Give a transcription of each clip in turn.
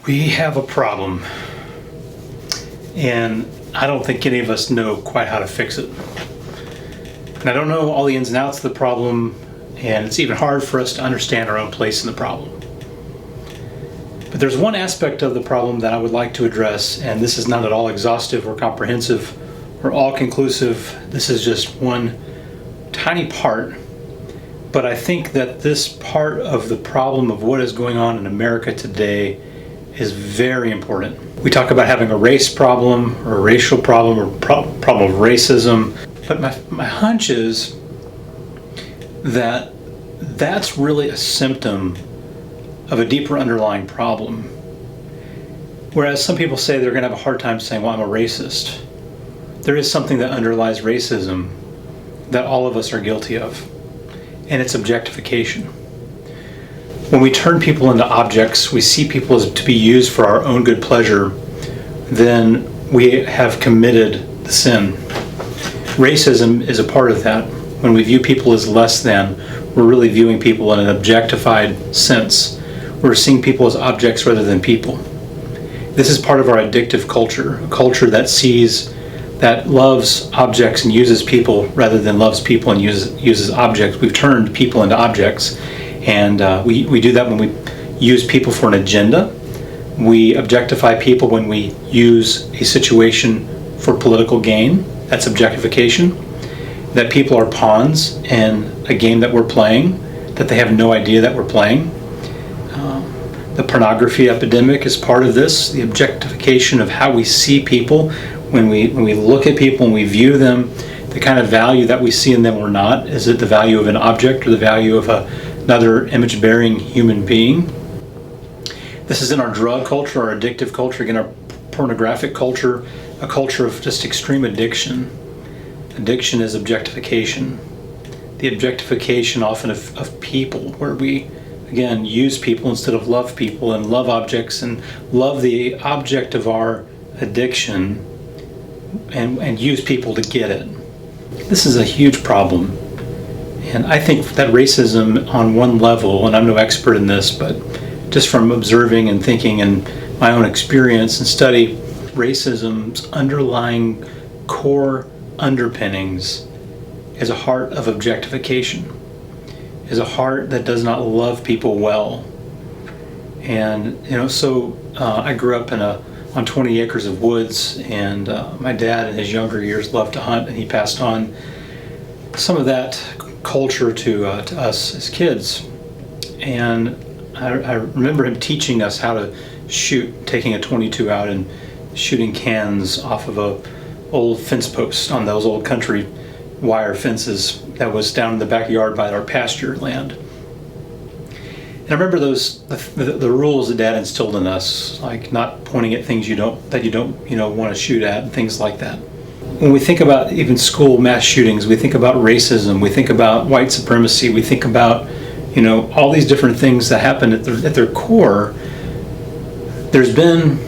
We have a problem, and I don't think any of us know quite how to fix it. And I don't know all the ins and outs of the problem, and it's even hard for us to understand our own place in the problem. But there's one aspect of the problem that I would like to address, and this is not at all exhaustive or comprehensive or all-conclusive. This is just one tiny part. But I think that this part of the problem of what is going on in America today is very important. We talk about having a race problem or a racial problem or problem of racism, but my hunch is that that's really a symptom of a deeper underlying problem. Whereas some people say they're going to have a hard time saying, well, I'm a racist. There is something that underlies racism that all of us are guilty of, and it's objectification. When we turn people into objects, we see people as to be used for our own good pleasure, then we have committed the sin. Racism is a part of that. When we view people as less than, we're really viewing people in an objectified sense. We're seeing people as objects rather than people. This is part of our addictive culture, a culture that loves objects and uses people rather than loves people and uses objects. We've turned people into objects, and we do that when we use people for an agenda. We objectify people when we use a situation for political gain. That's objectification. That people are pawns in a game that we're playing, that they have no idea that we're playing. The pornography epidemic is part of this, the objectification of how we see people. When we look at people and we view them, the kind of value that we see in them or not, is it the value of an object or the value of another image-bearing human being? This is in our drug culture, our addictive culture, again, our pornographic culture, a culture of just extreme addiction. Addiction is objectification. The objectification often of people, where we, again, use people instead of love people and love objects and love the object of our addiction and use people to get it. This is a huge problem. And I think that racism on one level, and I'm no expert in this, but just from observing and thinking and my own experience and study, racism's underlying core underpinnings is a heart of objectification, is a heart that does not love people well. And I grew up on 20 acres of woods, and my dad in his younger years loved to hunt, and he passed on some of that culture to us as kids. And I remember him teaching us how to shoot, taking a .22 out and shooting cans off of a old fence post on those old country wire fences that was down in the backyard by our pasture land. And I remember the rules that Dad instilled in us, like not pointing at things you don't want to shoot at and things like that. When we think about even school mass shootings, we think about racism, we think about white supremacy, we think about all these different things that happen at their core. There's been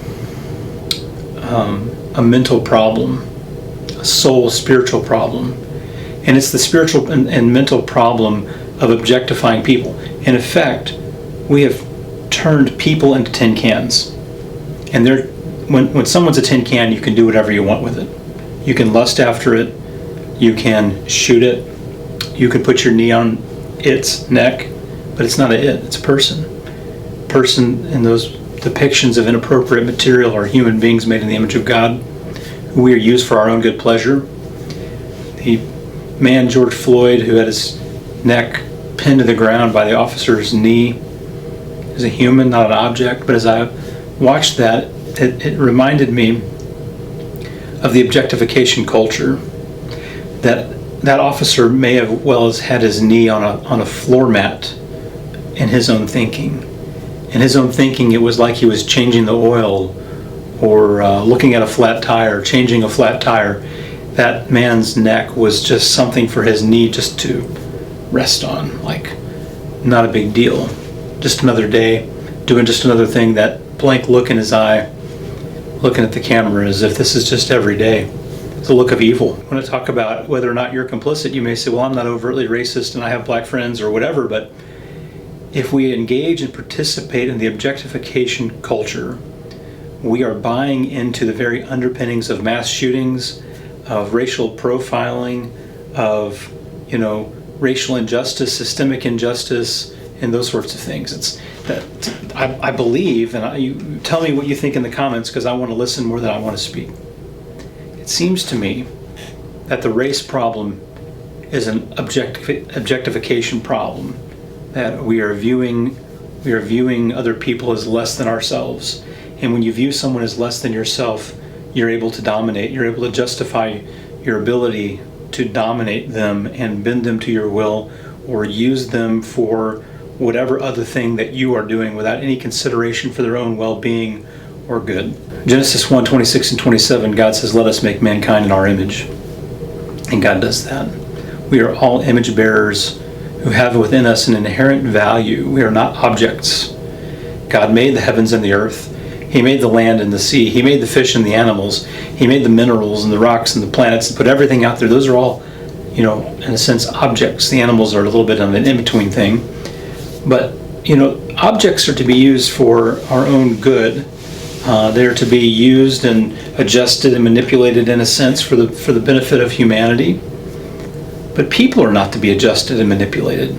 a mental problem, a soul spiritual problem, and it's the spiritual and mental problem of objectifying people. In effect, we have turned people into tin cans, and when someone's a tin can, you can do whatever you want with it. You can lust after it, you can shoot it, you can put your knee on its neck, but it's not it's a person. Person in those depictions of inappropriate material are human beings made in the image of God, who we are used for our own good pleasure. The man, George Floyd, who had his neck pinned to the ground by the officer's knee, is a human, not an object. But as I watched that, it reminded me of the objectification culture. That officer may have well as had his knee on a floor mat in his own thinking. In his own thinking, it was like he was changing the oil or looking at a flat tire, changing a flat tire. That man's neck was just something for his knee just to rest on, like not a big deal. Just another day, doing just another thing, that blank look in his eye, looking at the camera as if this is just every day. It's a look of evil. When I talk about whether or not you're complicit, you may say, well, I'm not overtly racist and I have black friends or whatever, but If we engage and participate in the objectification culture, we are buying into the very underpinnings of mass shootings, of racial profiling, of, racial injustice, systemic injustice, and those sorts of things. It's that I believe, and you tell me what you think in the comments, because I want to listen more than I want to speak. It seems to me that the race problem is an objectification problem, that we are viewing other people as less than ourselves. And when you view someone as less than yourself, you're able to dominate. You're able to justify your ability to dominate them and bend them to your will, or use them for whatever other thing that you are doing without any consideration for their own well-being or good. Genesis 1:26 and 27, God says, "Let us make mankind in our image." And God does that. We are all image bearers who have within us an inherent value. We are not objects. God made the heavens and the earth. He made the land and the sea. He made the fish and the animals. He made the minerals and the rocks and the planets and put everything out there. Those are all, in a sense, objects. The animals are a little bit of an in-between thing. But, objects are to be used for our own good. They're to be used and adjusted and manipulated, in a sense, for the benefit of humanity. But people are not to be adjusted and manipulated.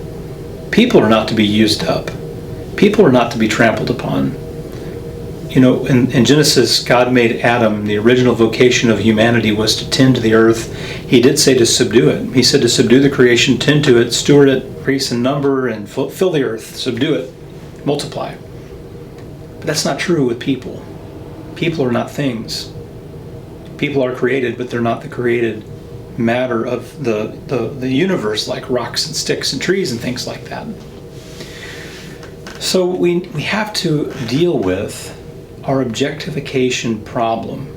People are not to be used up. People are not to be trampled upon. In Genesis, God made Adam. The original vocation of humanity was to tend to the earth. He did say to subdue it. He said to subdue the creation, tend to it, steward it, increase in number, and fill the earth, subdue it, multiply. But that's not true with people. People are not things. People are created, but they're not the created matter of the universe, like rocks and sticks and trees and things like that. So we have to deal with our objectification problem.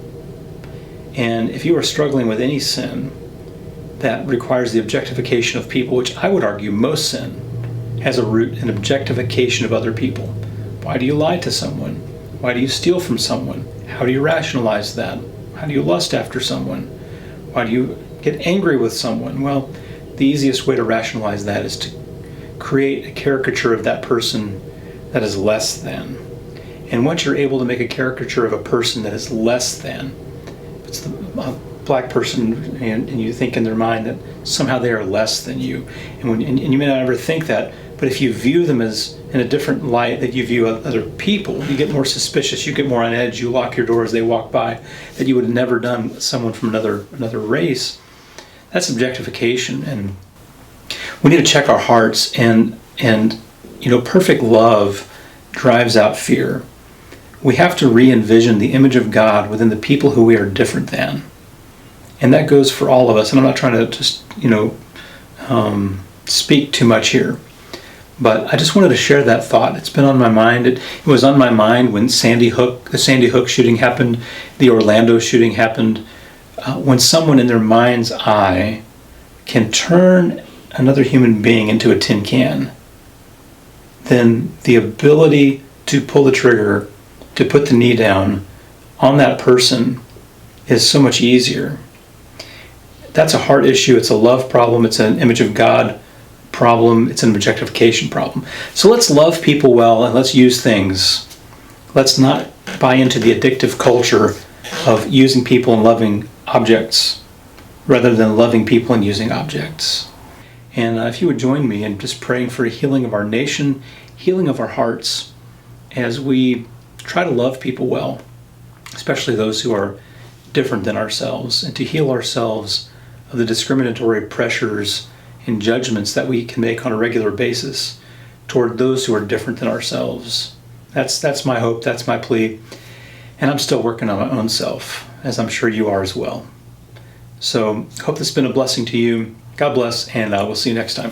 And if you are struggling with any sin that requires the objectification of people, which I would argue most sin has a root in objectification of other people. Why do you lie to someone? Why do you steal from someone? How do you rationalize that? How do you lust after someone? Why do you get angry with someone? Well, the easiest way to rationalize that is to create a caricature of that person that is less than. And once you're able to make a caricature of a person that is less than, if it's a black person and you think in their mind that somehow they are less than you, and you may not ever think that, but if you view them as in a different light that you view other people, you get more suspicious, you get more on edge, you lock your door as they walk by, that you would have never done with someone from another race. That's objectification, and we need to check our hearts, and perfect love drives out fear. We have to re-envision the image of God within the people who we are different than. And that goes for all of us. And I'm not trying to just, speak too much here. But I just wanted to share that thought. It's been on my mind. It was on my mind when the Sandy Hook shooting happened, the Orlando shooting happened. When someone in their mind's eye can turn another human being into a tin can, then the ability to pull the trigger, to put the knee down on that person is so much easier. That's a heart issue. It's a love problem. It's an image of God problem. It's an objectification problem. So let's love people well, and let's use things. Let's not buy into the addictive culture of using people and loving objects rather than loving people and using objects. And if you would join me in just praying for a healing of our nation, healing of our hearts, as we try to love people well, especially those who are different than ourselves, and to heal ourselves of the discriminatory pressures and judgments that we can make on a regular basis toward those who are different than ourselves. That's my hope, that's my plea, and I'm still working on my own self, as I'm sure you are as well. So, hope this has been a blessing to you. God bless, and we'll see you next time.